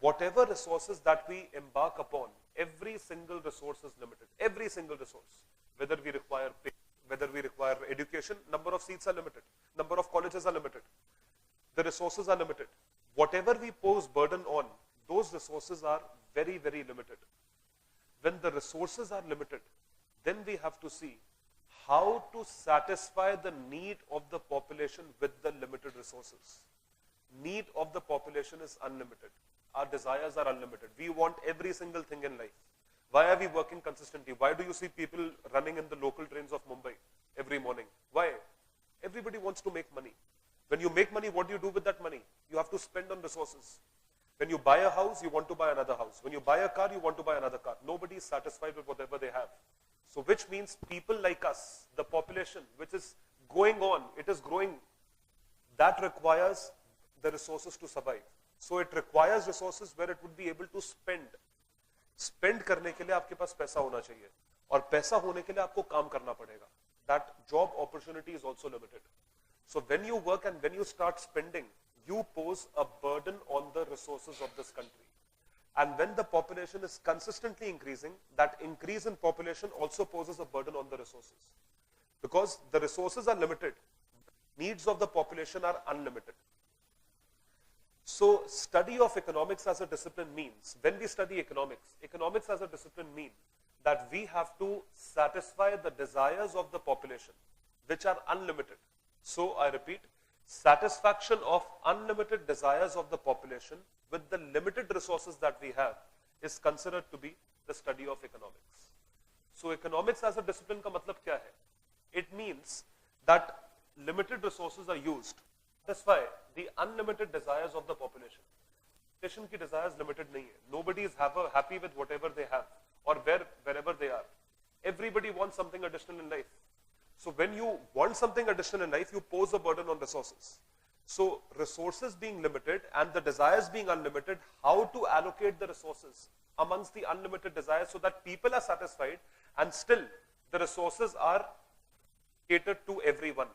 whatever resources that we embark upon, every single resource is limited. Every single resource. Whether we require pay, whether we require education, number of seats are limited. Number of colleges are limited. The resources are limited. Whatever we pose burden on, those resources are very, very limited. When the resources are limited, then we have to see how to satisfy the need of the population with the limited resources. Need of the population is unlimited. Our desires are unlimited. We want every single thing in life. Why are we working consistently? Why do you see people running in the local trains of Mumbai every morning? Why? Everybody wants to make money. When you make money, what do you do with that money? You have to spend on resources. When you buy a house, you want to buy another house. When you buy a car, you want to buy another car. Nobody is satisfied with whatever they have. So which means people like us, the population, which is going on, it is growing, that requires the resources to survive. So it requires resources where it would be able to spend. Spend करने के लिए आपके पास पैसा होना चाहिए. और पैसा होने के लिए आपको काम करना पड़ेगा. That job opportunity is also limited. So when you work and when you start spending, you pose a burden on the resources of this country. And when the population is consistently increasing, that increase in population also poses a burden on the resources. Because the resources are limited, needs of the population are unlimited. So study of economics as a discipline means, when we study economics, economics as a discipline means that we have to satisfy the desires of the population, which are unlimited. So I repeat, satisfaction of unlimited desires of the population with the limited resources that we have is considered to be the study of economics. So economics as a discipline का मतलब क्या है? It means that limited resources are used to satisfy the unlimited desires of the population. Population की desires limited नहीं है. Nobody is happy with whatever they have or wherever they are. Everybody wants something additional in life. So when you want something additional in life, you pose a burden on resources. So resources being limited and the desires being unlimited, how to allocate the resources amongst the unlimited desires so that people are satisfied and still the resources are catered to everyone.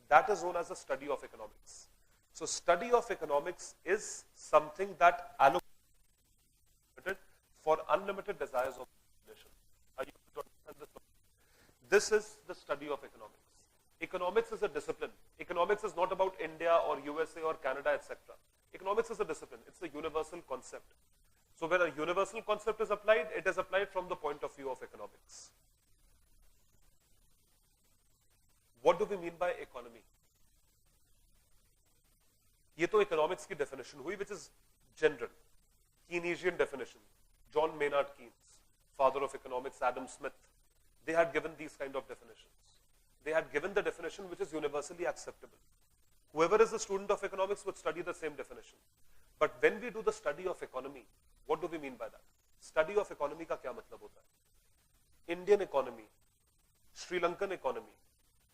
That is known as the study of economics. So study of economics is something that allocated for unlimited desires of the population. Are you able to understand this? This is the study of economics. Economics is a discipline. Economics is not about India or USA or Canada, etc. Economics is a discipline. It's a universal concept. So when a universal concept is applied, it is applied from the point of view of economics. What do we mean by economy? ये तो economics की definition हुई, which is general. Keynesian definition. John Maynard Keynes, father of economics, Adam Smith, they had given these kind of definitions. They had given the definition which is universally acceptable. Whoever is a student of economics would study the same definition. But when we do the study of economy, what do we mean by that? Study of economy का क्या मतलब होता है? Indian economy, Sri Lankan economy,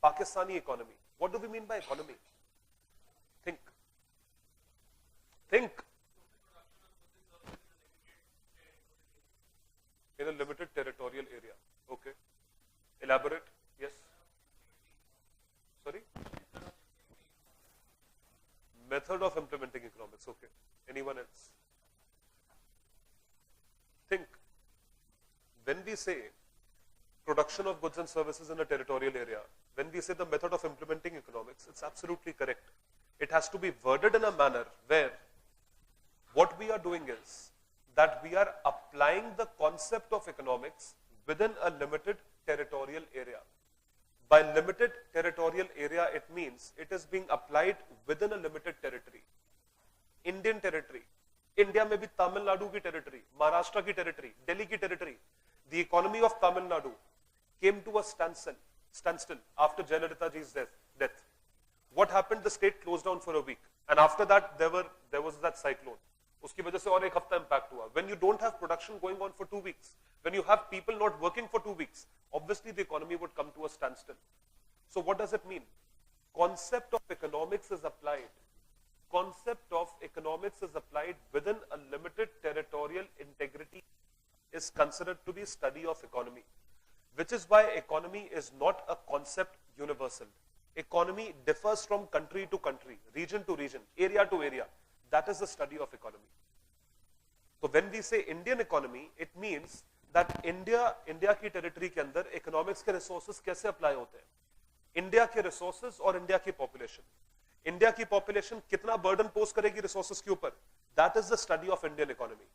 Pakistani economy. What do we mean by economy? Think. Think. In a limited territorial area. Okay. Elaborate. Yes. Sorry? Method of implementing economics. Okay. Anyone else? Think. When we say production of goods and services in a territorial area, when we say the method of implementing economics, it's absolutely correct. It has to be worded in a manner where what we are doing is that we are applying the concept of economics within a limited territorial area. By limited territorial area, it means it is being applied within a limited territory. Indian territory. India में भी तमिलनाडु की territory, Maharashtra की territory, Delhi की territory. The economy of Tamil Nadu came to a standstill after Jayalalitha ji's death. What happened? The state closed down for a week. And after that, there was that cyclone. उसकी वजह से और एक हफ्ता impact हुआ. When you don't have production going on for 2 weeks, when you have people not working for 2 weeks, obviously the economy would come to a standstill. So what does it mean? Concept of economics is applied. Concept of economics is applied within a limited territorial integrity is considered to be study of economy, which is why economy is not a concept universal. Economy differs from country to country, region to region, area to area. That is the study of economy. तो when we say Indian economy, it means that India की territory के अंदर economics के resources कैसे apply होते हैं, India के resources और इंडिया की पॉपुलेशन, इंडिया की पॉपुलेशन कितना बर्डन पोज करेगी रिसोर्सेज के ऊपर, that is the study of Indian economy.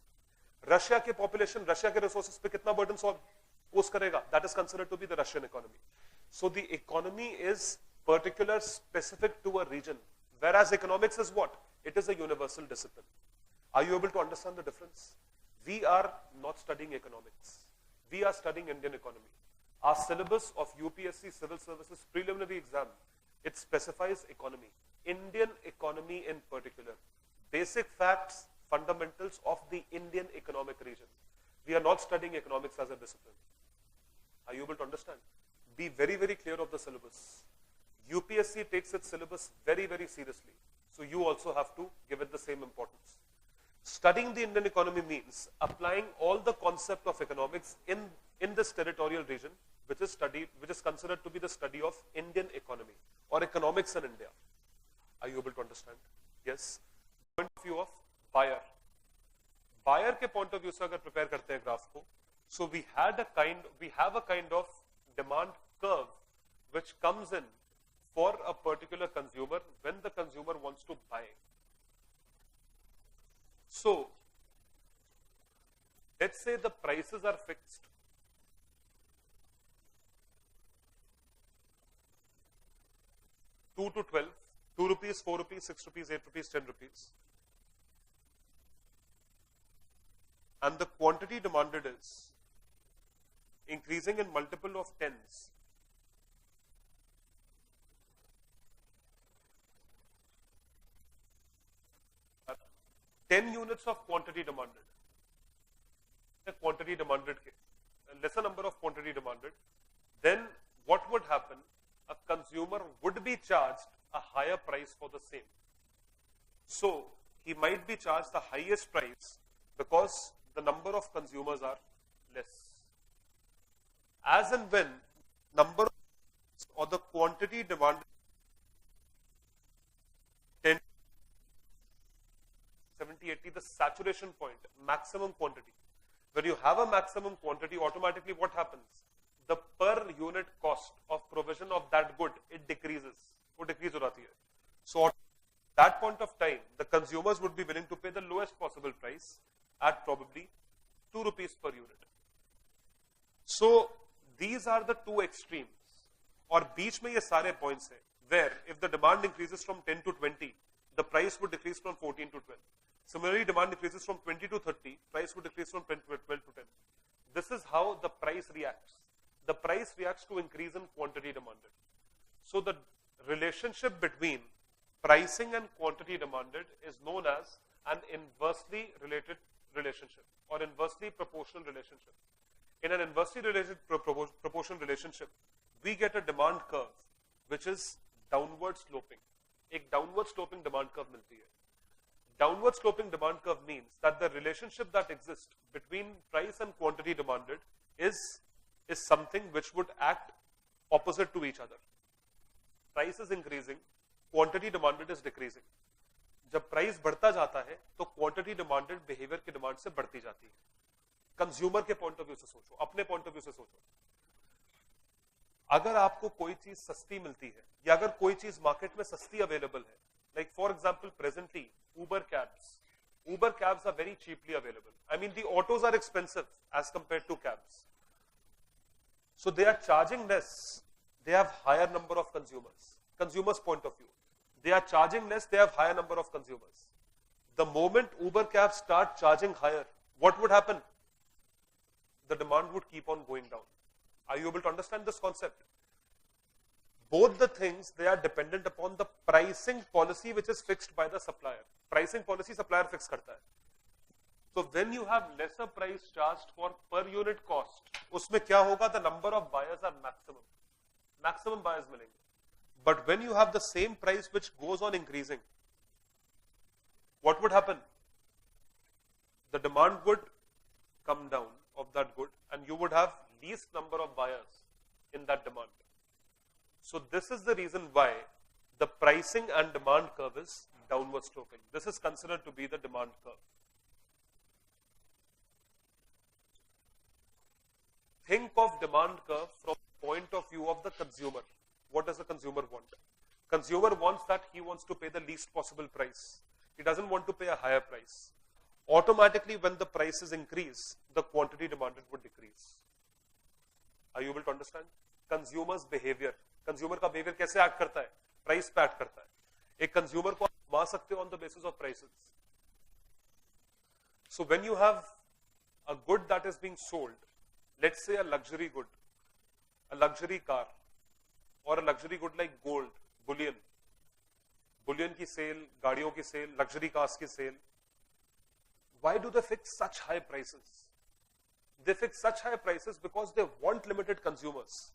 Russia की पॉपुलेशन रशिया के रिसोर्सेज पे कितना बर्डन पोज करेगा, that is considered to be the Russian economy. So the economy is particular specific to a region, whereas economics is what? It is a universal discipline. Are you able to understand the difference? We are not studying economics. We are studying Indian economy. Our syllabus of UPSC Civil Services preliminary exam, it specifies economy. Indian economy in particular. Basic facts, fundamentals of the Indian economic region. We are not studying economics as a discipline. Are you able to understand? Be very, very clear of the syllabus. UPSC takes its syllabus very, very seriously. So you also have to give it the same importance. Studying the Indian economy means applying all the concept of economics in this territorial region, which is considered to be the study of Indian economy or economics in India. Are you able to understand? Yes. Point of view of buyer. Buyer के point of view से अगर prepare करते हैं graph को, so we have a kind of demand curve which comes in for a particular consumer when the consumer wants to buy. So, let's say the prices are fixed. ₹2 to 12, ₹2, ₹4, ₹6, ₹8, ₹10. And the quantity demanded is increasing in multiple of tens. 10 units of quantity demanded. The quantity demanded, a lesser number of quantity demanded, then what would happen? A consumer would be charged a higher price for the same. So he might be charged the highest price because the number of consumers are less. As and when number or the quantity demanded 10, 70, 80, the saturation point, maximum quantity. When you have a maximum quantity, automatically what happens? The per unit cost of provision of that good, it decreases. वो decrease हो जाती है. So at that point of time, the consumers would be willing to pay the lowest possible price at probably ₹2 per unit. So these are the two extremes. और बीच में ये सारे points हैं, where if the demand increases from 10 to 20, the price would decrease from 14 to 12. Similarly, demand decreases from 20 to 30, price would decrease from 12 to 10. This is how the price reacts. The price reacts to increase in quantity demanded. So the relationship between pricing and quantity demanded is known as an inversely related relationship or inversely proportional relationship. In an inversely related proportional relationship, we get a demand curve which is downward sloping. एक downward sloping demand curve मिलती है. Downward sloping demand curve means that the relationship that exists between price and quantity demanded is something which would act opposite to each other. Price is increasing, quantity demanded is decreasing. जब price बढ़ता जाता है तो quantity demanded behavior की demand से बढ़ती जाती है. Consumer के point of view से सोचो, अपने point of view से सोचो. अगर आपको कोई चीज सस्ती मिलती है या अगर कोई चीज मार्केट में सस्ती अवेलेबल है, like for example presently Uber cabs are very cheaply available. I mean the autos are expensive as compared to cabs. So they are charging less. They have higher number of consumers. Consumers point of view. They are charging less, they have higher number of consumers. The moment Uber cabs start charging higher, what would happen? The demand would keep on going down. Are you able to understand this concept? Both the things, they are dependent upon the pricing policy which is fixed by the supplier. Pricing policy supplier fix karta hai. So when you have lesser price charged for per unit cost, उसमें क्या होगा? The number of buyers are maximum. Maximum buyers मिलेंगे. But when you have the same price which goes on increasing, what would happen? The demand would come down of that good and you would have least number of buyers in that demand. So this is the reason why the pricing and demand curve is downward sloping. This is considered to be the demand curve. think of demand curve from the point of view of the consumer. What does the consumer want? Consumer wants that he wants to pay the least possible price. He doesn't want to pay a higher price. Automatically, when the prices increase, the quantity demanded would decrease. Are you able to understand? Consumer's behavior. Consumer का behavior कैसे act करता है? Price पे act करता है. एक consumer को आप मा सकते हो on the basis of prices. So when you have a good that is being sold, let's say a luxury good, a luxury car, or a luxury good like gold, bullion की sale, गाड़ियों की sale, luxury cars की sale. Why do they fix such high prices? They fix such high prices because they want limited consumers.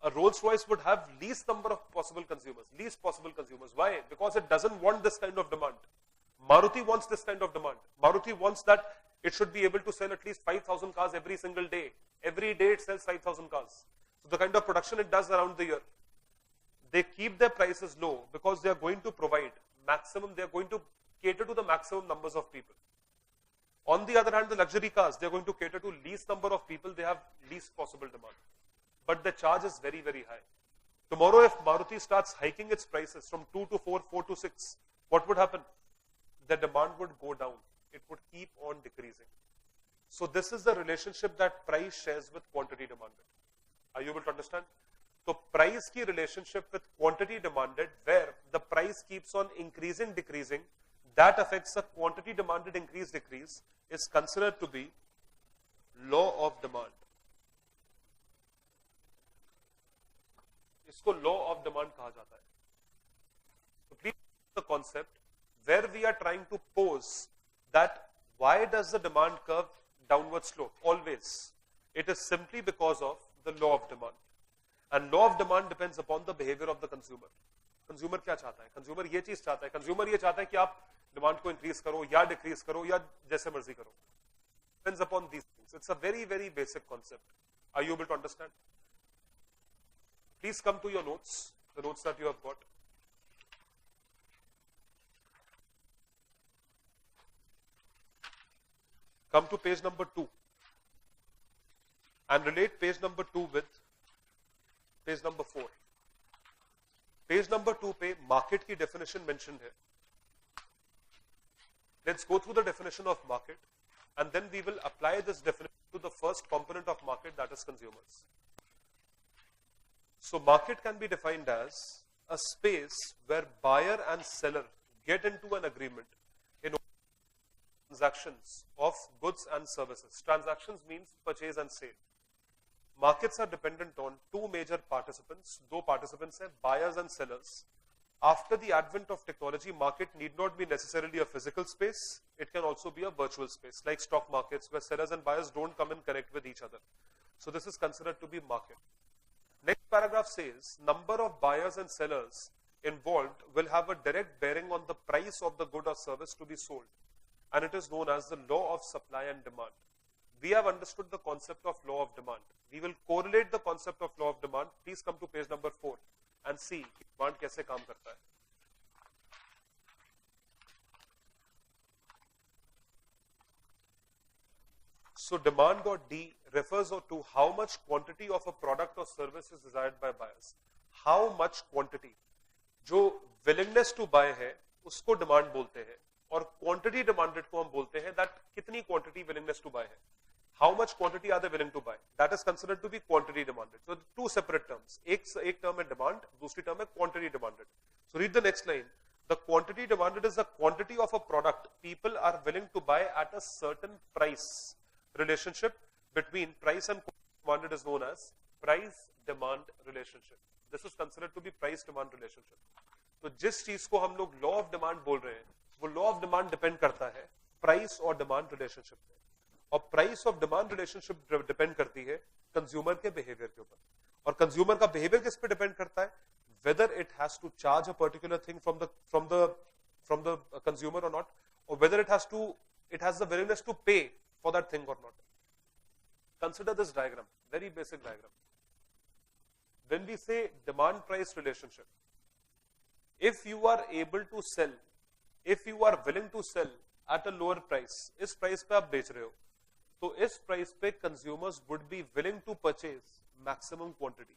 A Rolls Royce would have least number of possible consumers, least possible consumers. Why? Because it doesn't want this kind of demand. Maruti wants this kind of demand. Maruti wants that it should be able to sell at least 5,000 cars every single day. Every day it sells 5,000 cars. So the kind of production it does around the year. They keep their prices low because they are going to provide maximum, they are going to cater to the maximum numbers of people. On the other hand, the luxury cars, they are going to cater to least number of people, they have least possible demand. But the charge is very, very high. Tomorrow, if Maruti starts hiking its prices from 2 to 4, 4 to 6, what would happen? The demand would go down. It would keep on decreasing. So this is the relationship that price shares with quantity demanded. Are you able to understand? So price की relationship with quantity demanded, where the price keeps on increasing, decreasing, that affects the quantity demanded increase, decrease, is considered to be law of demand. इसको law of demand कहा जाता है. So please the concept where we are trying to pose that why does the demand curve downward slope always? It is simply because of the law of demand. And law of demand depends upon the behavior of the consumer. Consumer क्या चाहता है? Consumer ये चीज चाहता है. Consumer ये चाहता है कि आप demand को increase करो या decrease करो या जैसे मर्जी करो. Depends upon these things. It's a very, very basic concept. Are you able to understand? Please come to your notes, the notes that you have got. Come to page number 2 and relate page number 2 with page number 4. Page number 2 पे market की definition mentioned है. Let's go through the definition of market and then we will apply this definition to the first component of market, that is consumers. So market can be defined as a space where buyer and seller get into an agreement in transactions of goods and services. Transactions means purchase and sale. Markets are dependent on two major participants. दो participants हैं, buyers and sellers. After the advent of technology, market need not be necessarily a physical space. It can also be a virtual space, like stock markets, where sellers and buyers don't come and connect with each other. So this is considered to be market. Next paragraph says, number of buyers and sellers involved will have a direct bearing on the price of the good or service to be sold. And it is known as the law of supply and demand. We have understood the concept of law of demand. We will correlate the concept of law of demand. Please come to page number 4 and see demand कैसे काम करता है. So demand or D refers to how much quantity of a product or service is desired by buyers. How much quantity? जो willingness to buy है, उसको demand बोलते हैं. और quantity demanded को हम बोलते हैं that कितनी quantity willingness to buy है. How much quantity are they willing to buy? That is considered to be quantity demanded. So two separate terms. एक term है demand, दूसरी term है quantity demanded. So read the next line. The quantity demanded is the quantity of a product people are willing to buy at a certain price. Relationship between price and quantity demanded is known as price demand relationship. This is considered to be price demand relationship. तो जिस चीज को हम लोग law of demand बोल रहे हैं, वो law of demand depend करता है price और demand relationship पे. और price of demand relationship depend करती है कंज्यूमर के बिहेवियर के ऊपर. और कंज्यूमर का बिहेवियर किस पे डिपेंड करता है? Whether it has to charge a particular thing from the consumer or not, or whether it has the willingness to pay for that thing or not. Consider this diagram, very basic diagram. When we say demand price relationship, if you are able to sell, if you are willing to sell at a lower price, इस price पे आप बेच रहे हो, तो इस price पे consumers would be willing to purchase maximum quantity,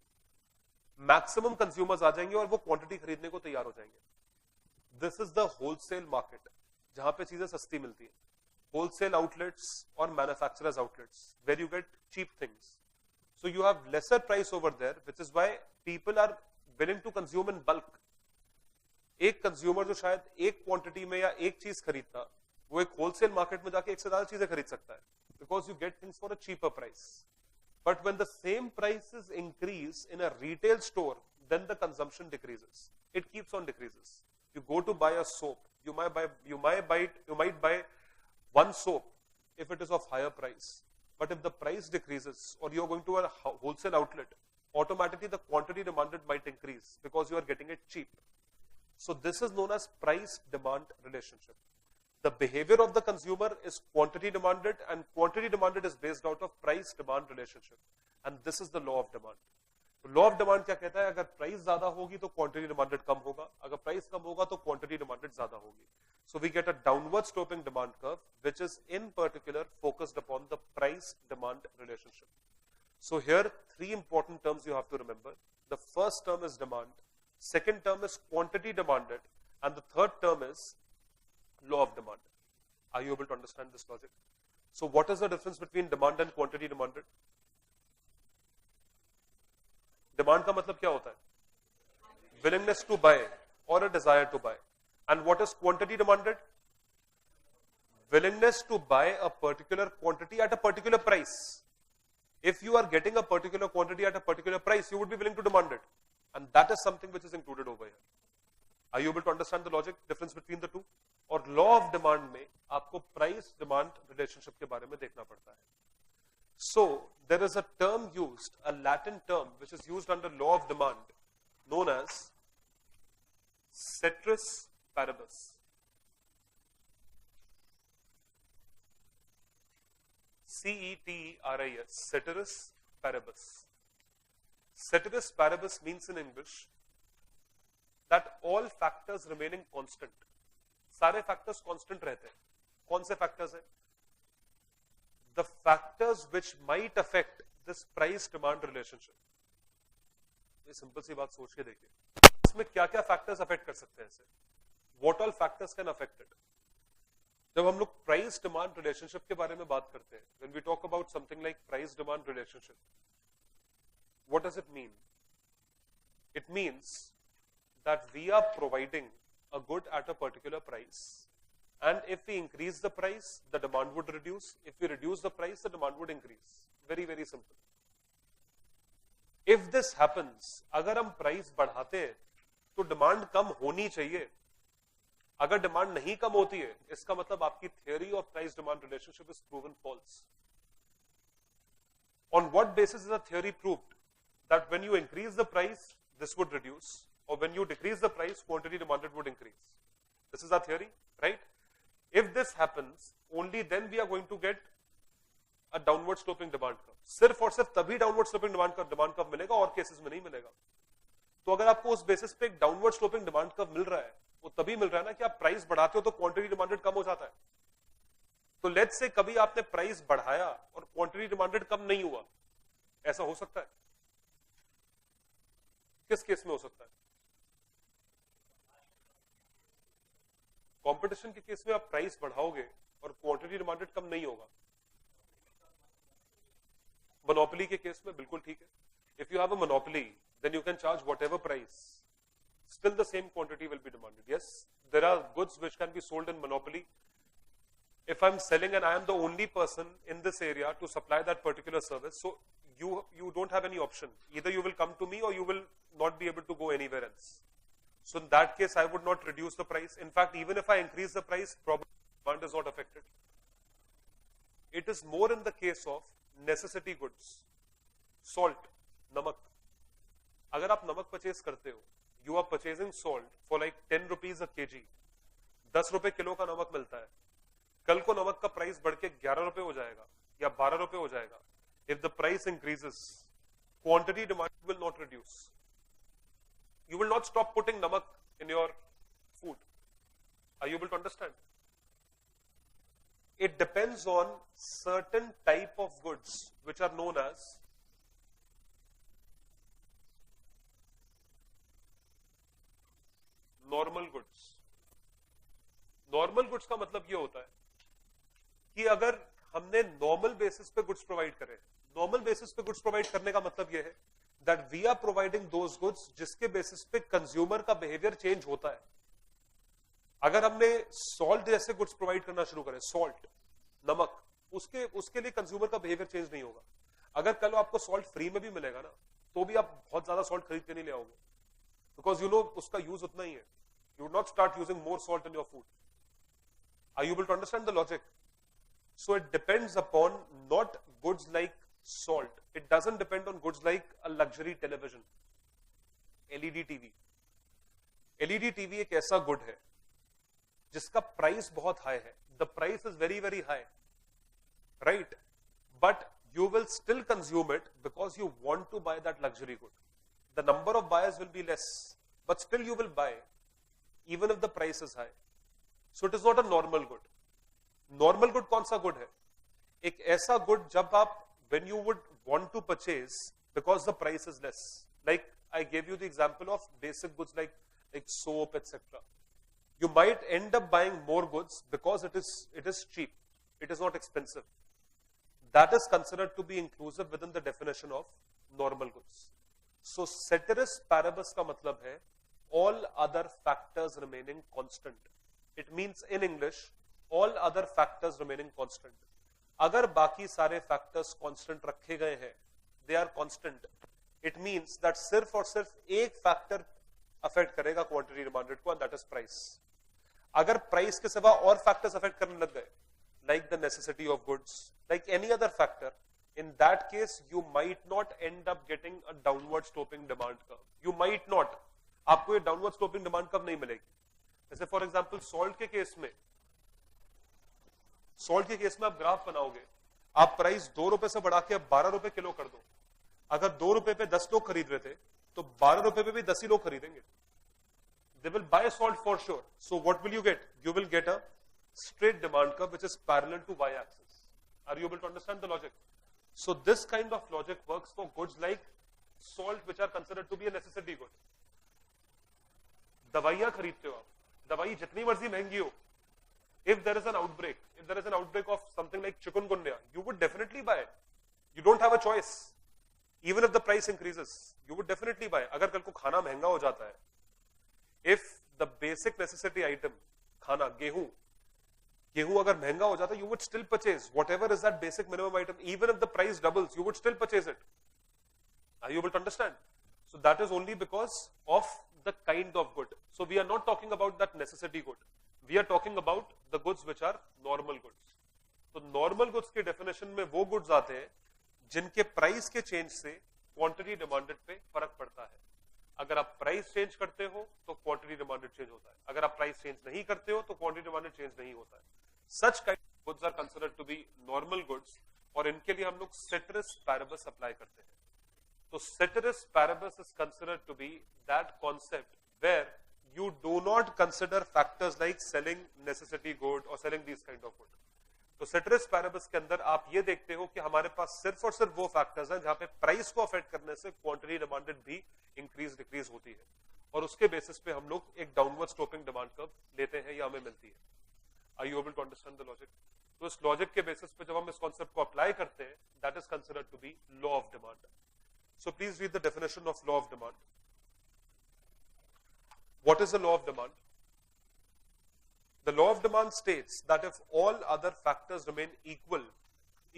maximum consumers आ जाएंगे और वो क्वांटिटी खरीदने को तैयार हो जाएंगे. This is the wholesale market, जहां पे चीजें सस्ती मिलती है. होलसेल आउटलेट्स और manufacturers outlets, where you get cheap things. So you have lesser price over there, which is why people are willing to consume in bulk. एक consumer जो शायद एक क्वांटिटी में या एक चीज खरीदता, वो एक होलसेल मार्केट में जाके एक से ज्यादा चीजें खरीद सकता है, because you get things for a cheaper price. But when the same prices increase in a retail store, then the consumption decreases. It keeps on decreases. You go to buy a soap, you might buy one soap if it is of higher price. But if the price decreases or you're going to a wholesale outlet, automatically the quantity demanded might increase because you are getting it cheap. So this is known as price-demand relationship. The behavior of the consumer is quantity demanded, and quantity demanded is based out of price-demand relationship. And this is the law of demand. तो law of demand क्या कहता है? अगर price ज्यादा होगी तो quantity demanded कम होगा, अगर price कम होगा तो quantity demanded ज्यादा होगी. So we get a downward sloping demand curve, which is in particular focused upon the price-demand relationship. So here, three important terms you have to remember. The first term is demand, second term is quantity demanded, and the third term is law of demand. Are you able to understand this logic? So what is the difference between demand and quantity demanded? Demand का मतलब क्या होता है? Willingness to buy or a desire to buy. And what is quantity demanded? Willingness to buy a particular quantity at a particular price. If you are getting a particular quantity at a particular price, you would be willing to demand it. And that is something which is included over here. Are you able to understand the logic difference between the two? और law of demand में आपको price demand relationship के बारे में देखना पड़ता है. So there is a term used, a Latin term which is used under law of demand, known as ceteris paribus. C-E-T-E-R-I-S, ceteris paribus. Ceteris paribus means in English that all factors remaining constant. सारे factors constant रहते हैं. कौन से factors हैं? The factors which might affect this price demand relationship. ये simple सी बात सोच के देखिए, इसमें क्या क्या factors affect कर सकते हैं इसे? What all factors can affect it? जब हम लोग price demand relationship के बारे में बात करते हैं, when we talk about something like price demand relationship, what does it mean? It means that we are providing a good at a particular price, and if we increase the price, the demand would reduce. If we reduce the price, the demand would increase. Very, very simple. If this happens, अगर हम price बढ़ाते हैं, तो demand कम होनी चाहिए. अगर demand नहीं कम होती है, इसका मतलब आपकी theory of price demand relationship is proven false. On what basis is the theory proved? That when you increase the price, this would reduce, or when you decrease the price, quantity demanded would increase. This is our theory, right? If this happens, only then we are going to get a downward sloping demand curve. सिर्फ और सिर्फ तभी downward sloping demand curve मिलेगा, और cases में नहीं मिलेगा. तो अगर आपको उस बेसिस पे एक downward sloping demand curve मिल रहा है, वो तभी मिल रहा है ना कि आप प्राइस बढ़ाते हो तो क्वांटिटी डिमांडेड कम हो जाता है. तो लेट्स से कभी आपने प्राइस बढ़ाया और क्वांटिटी डिमांडेड कम नहीं हुआ, ऐसा हो सकता है? किस केस में हो सकता है? कंपटीशन के केस में आप प्राइस बढ़ाओगे और क्वांटिटी डिमांडेड कम नहीं होगा. मोनोपोली के केस में बिल्कुल ठीक है. If you have a monopoly, then you can charge whatever price, still the same quantity will be demanded. Yes, there are goods which can be sold in monopoly. If I'm selling and I am the only person in this area to supply that particular service, so you don't have any option. Either you will come to me or you will not be able to go anywhere else. So in that case, I would not reduce the price. In fact, even if I increase the price, probably demand is not affected. It is more in the case of necessity goods. Salt, namak. अगर आप नमक purchase करते हो, you are purchasing salt for like 10 rupees a kg. 10 रुपए kilo का नमक मिलता है. कल को नमक का प्राइस बढ़ के 11 रुपए हो जाएगा या 12 रुपए हो जाएगा. If the price increases, quantity demand will not reduce. You will not stop putting namak in your food. Are you able to understand? It depends on certain type of goods which are known as normal goods. Normal goods का मतलब ये होता है कि अगर हमने normal basis पे goods provide करे, नॉर्मल बेसिस पे गुड्स प्रोवाइड करने का मतलब ये है that we are providing those goods जिसके बेसिस पे कंज्यूमर का बिहेवियर चेंज होता है. अगर हमने सॉल्ट जैसे गुड्स प्रोवाइड करना शुरू करें, सॉल्ट, नमक, उसके लिए कंज्यूमर का बिहेवियर चेंज नहीं होगा. अगर कल आपको सॉल्ट फ्री में भी मिलेगा ना, तो भी आप बहुत ज्यादा सॉल्ट खरीद के नहीं ले आओगे, बिकॉज यू नो उसका यूज उतना ही है. You would not start using more salt in your food. Are you able to understand the logic? So it depends upon not goods like salt. It doesn't depend on goods like a luxury television, LED TV. LED TV एक ऐसा good है जिसका price बहुत high है. The price is very very high, right? But you will still consume it because you want to buy that luxury good. The number of buyers will be less, but still you will buy. Even if the price is high. So it is not a normal good. Normal good कौन सा good है? एक ऐसा good जब आप when you would want to purchase because the price is less. Like I gave you the example of basic goods like soap, etc. You might end up buying more goods because it is cheap. It is not expensive. That is considered to be inclusive within the definition of normal goods. So ceteris paribus का मतलब है all other factors remaining constant. It means in English, all other factors remaining constant. अगर बाकी सारे factors constant रखे गए हैं, they are constant. It means that सिर्फ और सिर्फ एक factor affect करेगा quantity demanded को, and that is price. अगर price के सिवा और factors affect करने लग गए, like the necessity of goods, like any other factor, in that case you might not end up getting a downward sloping demand curve. You might not. आपको ये downward sloping demand कब नहीं मिलेगी? जैसे for example salt के case में आप graph बनाओगे, आप प्राइस 2 रुपए से बढ़ा के अब 12 रुपए किलो कर दो. अगर 2 रुपए पे 10 लोग खरीद रहे थे तो 12 रुपए पे भी 10 ही लोग खरीदेंगे. They will buy salt for sure. So what will you get? You will get a straight demand curve which is parallel to y-axis. Are you able to understand the logic? So this kind of logic works for goods like salt which are considered to be a necessity good. दवाइयां खरीदते हो आप, दवाई जितनी मर्जी महंगी हो, if there is an outbreak of something like chikungunya, you would definitely buy it. You don't have a choice. Even if the price increases, you would definitely buy. अगर कल को खाना महंगा हो जाता है, if the basic necessity item, खाना, गेहूं अगर महंगा हो जाता है, you would still purchase whatever is that basic minimum item. Even if the price doubles, you would still purchase it. Are you able to understand? So that is only because of the kind of good. So we are not talking about that necessity good. We are talking about the goods which are normal goods. तो normal goods के definition में वो goods आते हैं जिनके price के change से quantity demanded पे फर्क पड़ता है. अगर आप price change करते हो तो quantity demanded change होता है. अगर आप price change नहीं करते हो तो quantity demanded change नहीं होता है. Such kind of goods are considered to be normal goods और इनके लिए हम लोग ceteris paribus apply करते हैं. So ceteris paribus is considered to be that concept where you do not consider factors like selling necessity good or selling these kind of good. तो ceteris paribus के अंदर आप ये देखते हो कि हमारे पास सिर्फ और सिर्फ वो फैक्टर्स हैं जहां पे प्राइस को अफेक्ट करने से क्वांटिटी डिमांडेड भी इंक्रीज डिक्रीज होती है और उसके बेसिस पे हम लोग एक डाउनवर्ड स्लोपिंग डिमांड कर्व लेते हैं या हमें मिलती है. Are you able to understand the logic? तो इस लॉजिक के बेसिस पे जब हम इस कॉन्सेप्ट को अप्लाई करते हैं, that is considered to be law of demand. So please read the definition of law of demand. What is the law of demand? The law of demand states that if all other factors remain equal,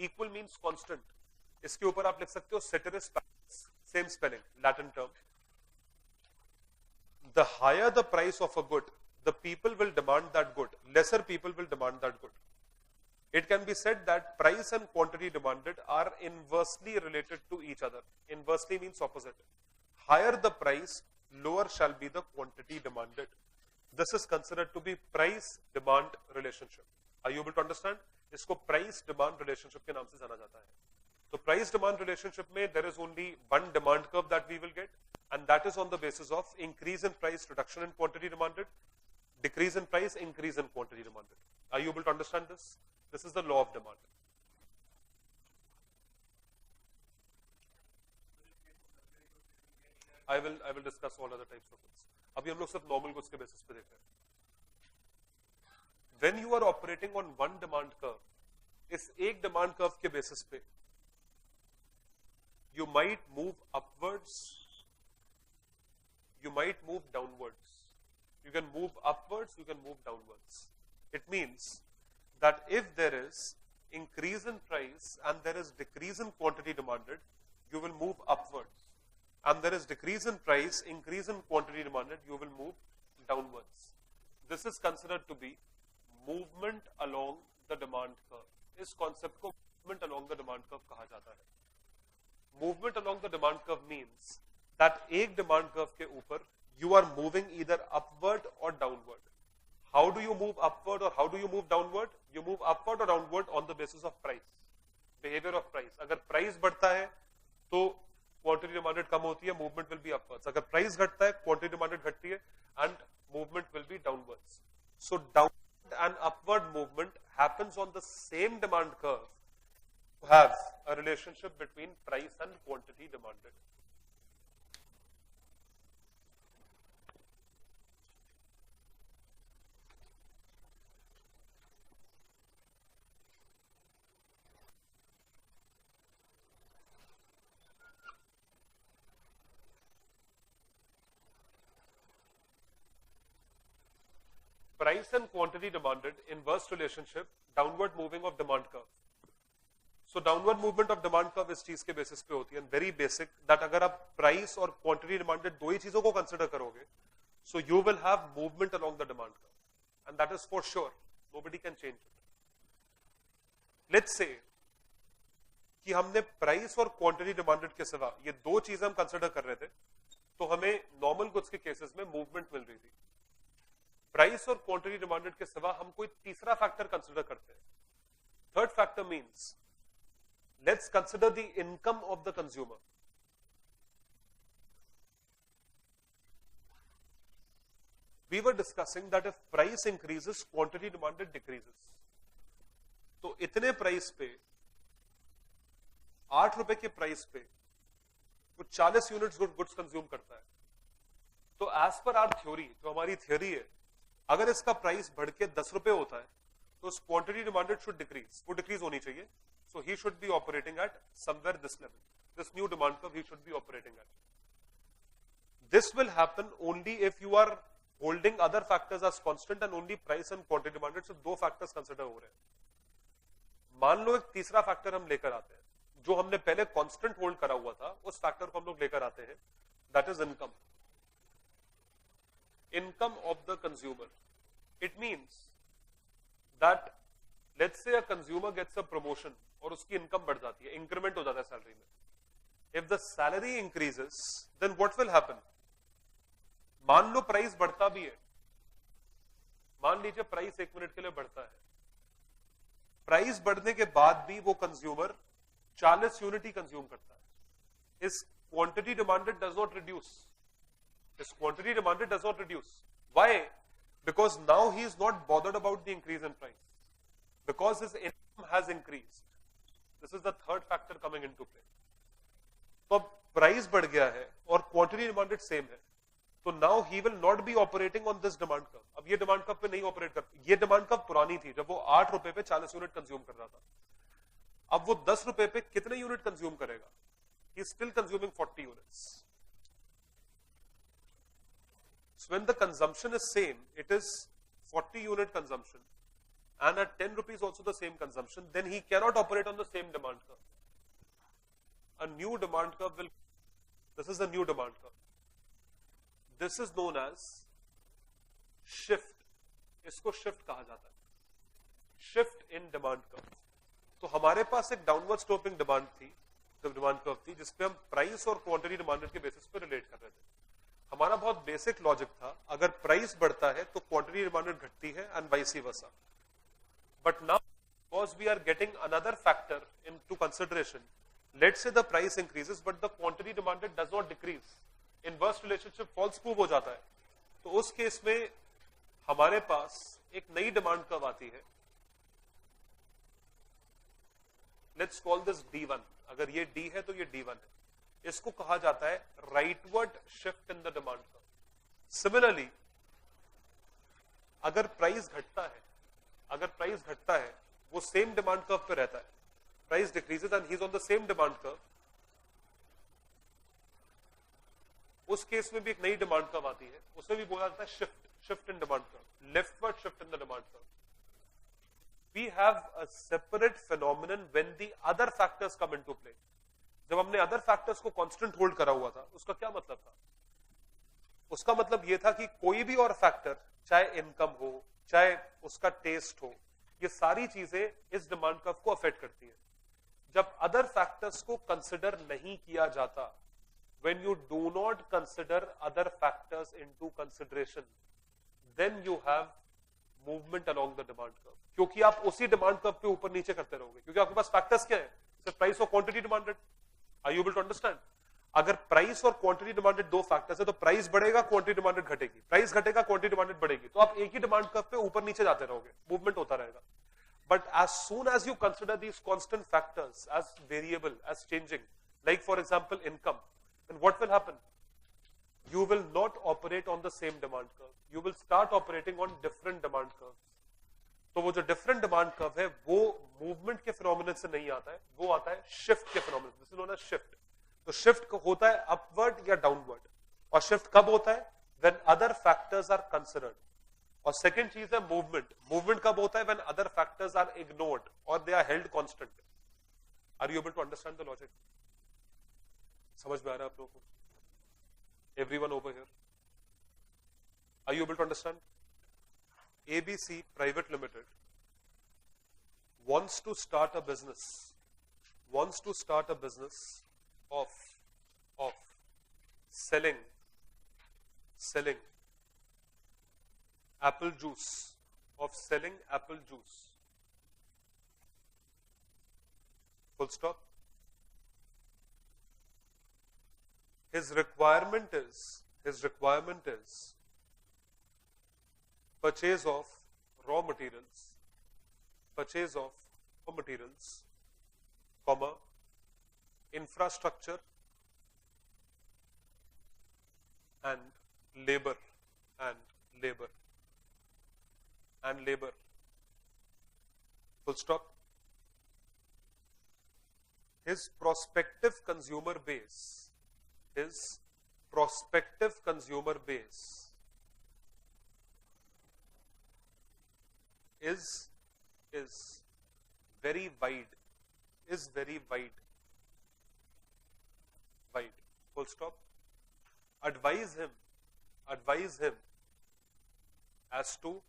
equal means constant. इसके ऊपर आप लिख सकते हो ceteris paribus, same spelling, Latin term. The higher the price of a good, the people will demand that good. Lesser people will demand that good. It can be said that price and quantity demanded are inversely related to each other. Inversely means opposite. Higher the price, lower shall be the quantity demanded. This is considered to be price-demand relationship. Are you able to understand? इसको price-demand relationship के नाम से जाना जाता है. So price-demand relationship में there is only one demand curve that we will get, and that is on the basis of increase in price, reduction in quantity demanded, decrease in price, increase in quantity demanded. Are you able to understand this? This is the law of demand. I will discuss all other types of goods. अभी हम लोग सिर्फ normal goods के basis पे देख रहे हैं. When you are operating on one demand curve, इस एक demand curve के basis पे, you might move upwards, you might move downwards. You can move upwards, you can move downwards. It means that if there is increase in price and there is decrease in quantity demanded, you will move upwards. And there is decrease in price, increase in quantity demanded, you will move downwards. This is considered to be movement along the demand curve. इस concept को movement along the demand curve कहा जाता है. Movement along the demand curve means that एक demand curve के ऊपर you are moving either upward or downward. How do you move upward or how do you move downward? You move upward or downward on the basis of price, behavior of price. अगर price बढ़ता है तो quantity demanded कम होती है, movement will be upwards. अगर price घटता है, quantity demanded घटती है, and movement will be downwards. So downward and upward movement happens on the same demand curve to have a relationship between price and quantity demanded. Price and quantity demanded, inverse relationship, downward moving of demand curve. So downward movement of demand curve इस चीज के basis पे होती है, and very basic that अगर आप price और quantity demanded दो ही चीजों को consider करोगे, so you will have movement along the demand curve, and that is for sure. Nobody can change it. Let's say कि हमने price और quantity demanded के सिवा ये दो चीजें हम consider कर रहे थे, तो हमें normal goods के cases में movement मिल रही थी. प्राइस और क्वांटिटी डिमांडेड के सिवा हम कोई तीसरा फैक्टर कंसिडर करते हैं. Third factor means let's consider the income of the consumer. We were discussing that if price increases quantity demanded decreases. तो इतने प्राइस पे 8 रुपए के प्राइस पे वो 40 यूनिट्स गुड्स कंज्यूम करता है. तो एज पर आवर थ्योरी, जो हमारी थ्योरी है, अगर इसका प्राइस बढ़ के 10 रुपए होता है तो उस क्वांटिटी डिमांडेड शुड डिक्रीज, वो डिक्रीज होनी चाहिए. So he should be operating at somewhere this level, this new demand curve he should be operating at. This will happen only if you are holding other factors as constant and only price and quantity demanded. Say दो factors consider हो रहे हैं. मान लो एक तीसरा factor हम लेकर आते हैं, जो हमने पहले कांस्टेंट होल्ड करा हुआ था, उस फैक्टर को हम लोग लेकर आते हैं, that is income. Income of the consumer. It means that let's say a consumer gets a promotion और उसकी इनकम बढ़ जाती है, इंक्रीमेंट हो जाता है सैलरी में. If the salary increases, then what will happen? मान लो प्राइस बढ़ता भी है, मान लीजिए प्राइस 1 मिनट के लिए बढ़ता है. प्राइस बढ़ने के बाद भी वो कंज्यूमर 40 यूनिट ही कंज्यूम करता है. His quantity demanded does not reduce. His quantity demanded does not reduce. Why? Because now he is not bothered about the increase in price. Because his income has increased. This is the third factor coming into play. तो अब price बढ़ गया है और quantity demanded same है, तो now he will not be operating on this demand curve. अब ये डिमांड कर्व पे नहीं ऑपरेट कर. ये डिमांड कर्व पुरानी थी, जब वो 8 रुपए पे 40 यूनिट कंज्यूम कर रहा था. अब वो 10 रुपए पे कितने यूनिट कंज्यूम करेगा? He is still consuming 40 units. So when the consumption is same, it is 40 unit consumption, and at 10 rupees also the same consumption, then he cannot operate on the same demand curve. A new demand curve will, this is the new demand curve. This is known as shift. इसको shift कहा जाता है. Shift in demand curve. तो हमारे पास एक downward sloping demand थी, demand curve थी, जिसपे हम प्राइस और क्वांटिटी डिमांडेड के बेसिस पे रिलेट कर रहे थे. हमारा बहुत बेसिक लॉजिक था, अगर प्राइस बढ़ता है तो क्वांटिटी डिमांडेड घटती है and vice versa. But now because we are getting another factor into consideration, let's say the price increases but the quantity demanded does not decrease, inverse relationship false prove हो जाता है. तो उस case में हमारे पास एक नई डिमांड कर्व आती है लेट्स कॉल दिस D1. अगर ये D है तो ये D1 है. इसको कहा जाता है rightward shift in the demand curve. Similarly अगर प्राइस घटता है, वो सेम डिमांड कर्व पे रहता है. Price decreases and he is on the same demand curve. उस केस में भी एक नई डिमांड कर्व आती है, उसमें भी बोला जाता है shift in demand curve, leftward shift in the demand curve. We have a separate phenomenon when the other factors come into play. जब हमने other factors को constant hold करा हुआ था, उसका क्या मतलब था? उसका मतलब यह था कि कोई भी और फैक्टर, चाहे इनकम हो, चाहे उसका टेस्ट हो, ये सारी चीजें इस डिमांड कर्व को अफेक्ट करती है. जब अदर फैक्टर्स को कंसिडर नहीं किया जाता, when you do not consider other factors into consideration, then you have movement along the demand curve. क्योंकि आप उसी डिमांड कर्व पे ऊपर नीचे करते रहोगे, क्योंकि आपके पास फैक्टर्स क्या है? सिर्फ प्राइस और quantity demanded. Are you able to understand? अगर प्राइस और क्वांटिटी डिमांडेड दो फैक्टर्स है, तो प्राइस बढ़ेगा, क्वांटिटी डिमांडेड घटेगी. प्राइस घटेगा, क्वांटिटी डिमांडेड बढ़ेगी. तो आप एक ही डिमांड कर्व पे ऊपर नीचे जाते रहोगे, मूवमेंट होता रहेगा. But as soon as you consider these constant factors as variable, as changing, like for example income, then what will happen? You will not operate on the same demand curve. You will start operating on different demand curves. तो वो जो different demand curve है, वो movement के phenomenon से नहीं आता है, वो आता है shift के phenomenon. This is known as shift. तो shift होता है upward या downward. और shift कब होता है? When other factors are considered. और second चीज है movement. Movement कब होता है? When other factors are ignored or they are held constant. Are you able to understand the logic? समझ में आ रहा है आप लोगों को? Everyone over here, are you able to understand? ABC Private Limited wants to start a business of selling apple juice, full stop. His requirement is purchase of raw materials, comma, infrastructure and labor, full stop. His prospective consumer base is very wide, full stop. Advise him as to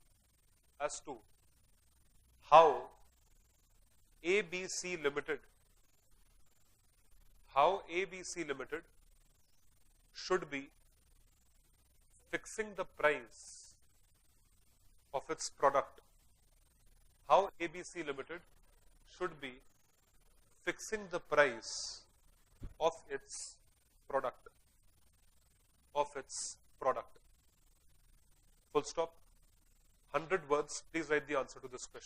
how ABC Limited should be fixing the price of its product. How ABC Limited should be fixing the price of its product. Full stop. 100 words. Please write the answer to this question.